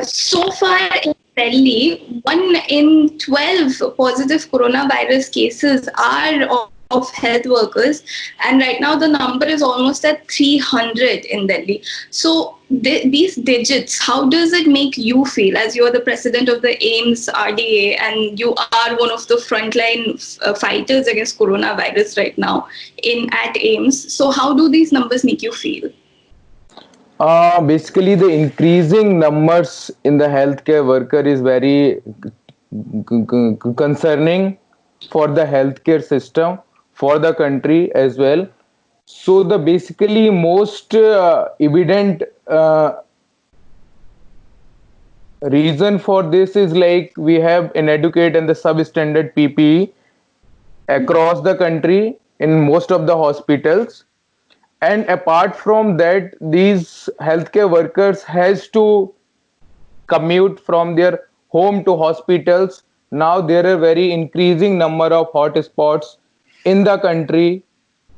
So far in Delhi, 1 in 12 positive coronavirus cases are of health workers, and right now the number is almost at 300 in Delhi. So, these digits, how does it make you feel as you're the president of the AIMS RDA and you are one of the frontline fighters against coronavirus right now in at AIMS? So, how do these numbers make you feel? Basically, the increasing numbers in the healthcare worker is very concerning for the healthcare system, for the country as well. So the basically most evident reason for this is like we have inadequate and the substandard PPE across the country in most of the hospitals. And apart from that, these healthcare workers has to commute from their home to hospitals. Now there are very increasing number of hotspots in the country,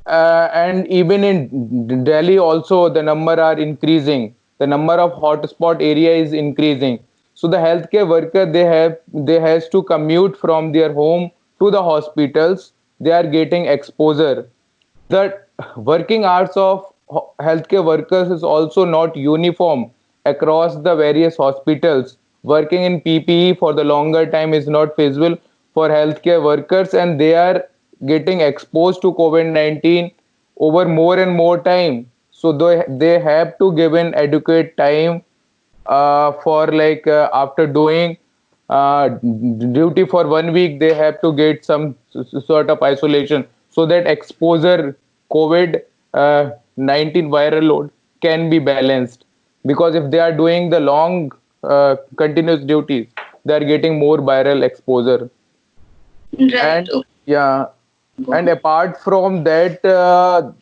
and even in Delhi also the number are increasing. The number of hotspot area is increasing. So the healthcare worker they has to commute from their home to the hospitals. They are getting exposure. The working hours of healthcare workers is also not uniform across the various hospitals. Working in PPE for the longer time is not feasible for healthcare workers, and they are getting exposed to COVID-19 over more and more time. So they have to give an adequate time for like after doing duty for 1 week, they have to get some sort of isolation so that exposure COVID 19 viral load can be balanced. Because if they are doing the long continuous duties, they are getting more viral exposure. Right. And yeah, Go and ahead. apart from that,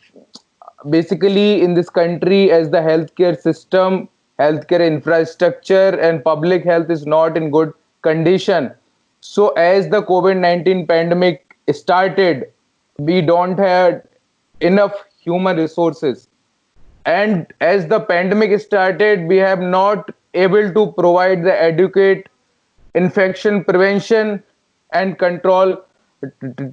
basically in this country, as the healthcare system, healthcare infrastructure and public health is not in good condition. So as the COVID-19 pandemic started, we don't have enough human resources, and as the pandemic started, we have not able to provide the adequate infection prevention and control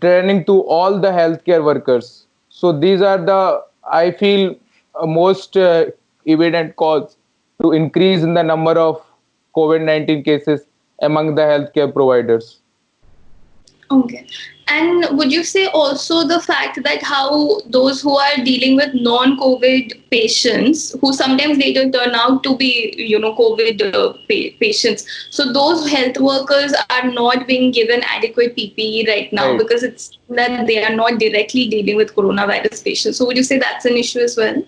training to all the healthcare workers. So these are the, I feel, most evident cause to increase in the number of COVID-19 cases among the healthcare providers. Okay. And would you say also the fact that how those who are dealing with non-COVID patients, who sometimes later turn out to be, COVID patients, so those health workers are not being given adequate PPE right now Right. because it's that they are not directly dealing with coronavirus patients. So would you say that's an issue as well?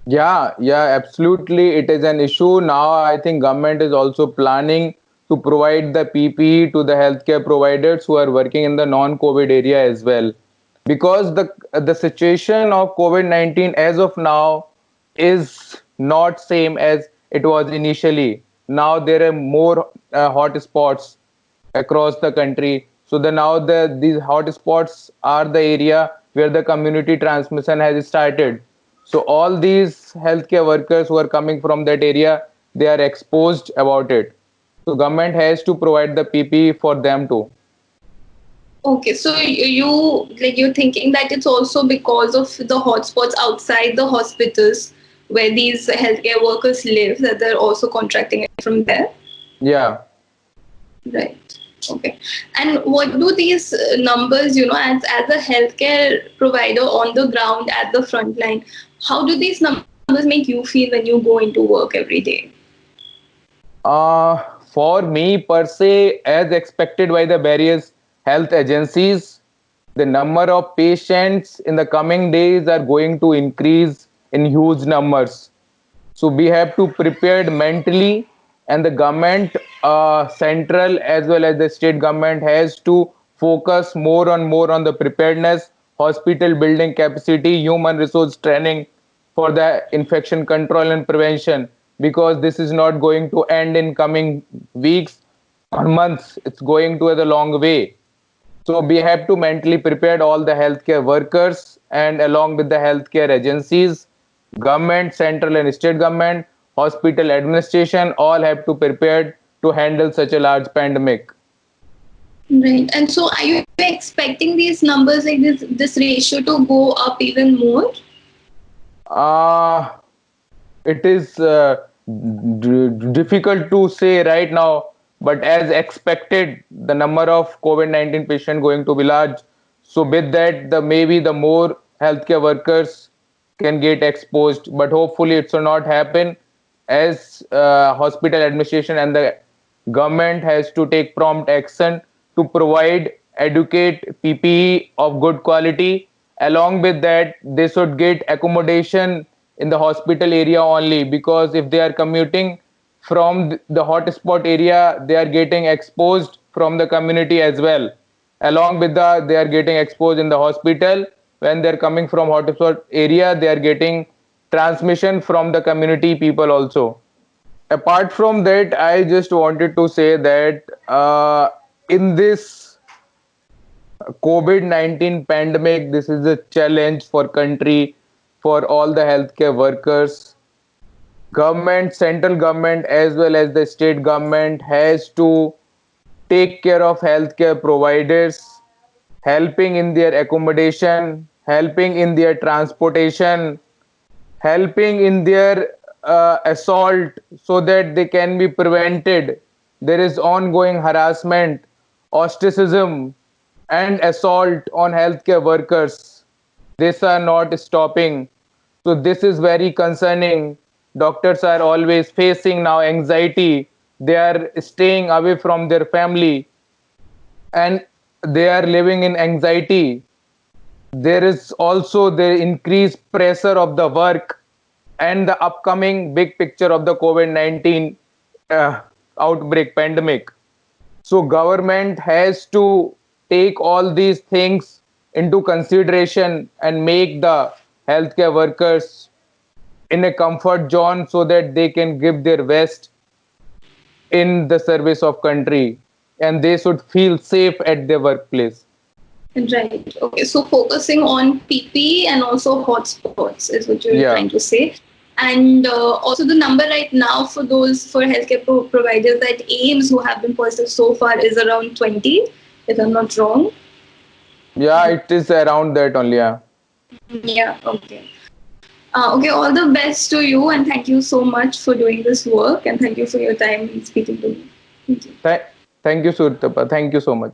Yeah, absolutely. It is an issue. Now, I think government is also planning to provide the PPE to the healthcare providers who are working in the non-COVID area as well. Because the situation of COVID-19 as of now is not same as it was initially. Now there are more hot spots across the country. So these hotspots are the area where the community transmission has started. So all these healthcare workers who are coming from that area, they are exposed about it. So government has to provide the PPE for them too. Okay, so you're thinking that it's also because of the hotspots outside the hospitals where these healthcare workers live that they're also contracting it from there. Yeah. Right. Okay. And what do these numbers, as a healthcare provider on the ground at the front line, how do these numbers make you feel when you go into work every day? For me per se, as expected by the various health agencies, the number of patients in the coming days are going to increase in huge numbers. So we have to prepare mentally, and the government, central as well as the state government, has to focus more on the preparedness, hospital building capacity, human resource training for the infection control and prevention, because this is not going to end in coming weeks or months. It's going to a long way. So we have to mentally prepare all the healthcare workers, and along with the healthcare agencies, government, central and state government, hospital administration, all have to prepare to handle such a large pandemic. Right. And so are you expecting these numbers, like this ratio, to go up even more? Uh, it is difficult to say right now, but as expected, the number of COVID-19 patients going to be large. So with that, the maybe the more healthcare workers can get exposed, but hopefully it should not happen, as hospital administration and the government has to take prompt action to provide adequate PPE of good quality. Along with that, they should get accommodation in the hospital area only, because if they are commuting from the hotspot area, they are getting exposed from the community as well. Along with they are getting exposed in the hospital. When they're coming from hotspot area, they are getting transmission from the community people also. Apart from that, I just wanted to say that in this COVID-19 pandemic, this is a challenge for country, for all the healthcare workers. Government, central government as well as the state government has to take care of healthcare providers, helping in their accommodation, helping in their transportation, helping in their assault, so that they can be prevented. There is ongoing harassment, ostracism, and assault on healthcare workers. These are not stopping. So this is very concerning. Doctors are always facing now anxiety. They are staying away from their family and they are living in anxiety. There is also the increased pressure of the work and the upcoming big picture of the COVID-19 outbreak pandemic. So government has to take all these things into consideration and make the healthcare workers in a comfort zone so that they can give their best in the service of country, and they should feel safe at their workplace. Right. Okay. So focusing on PP and also hotspots is what you're Yeah. trying to say. And also the number right now for those for healthcare providers at AIMS who have been positive so far is around 20, if I'm not wrong. Yeah, it is around that only. Yeah. Yeah. Okay. Okay. All the best to you, and thank you so much for doing this work, and thank you for your time and speaking to me. Thank you. Thank you, Surtapa. Thank you so much.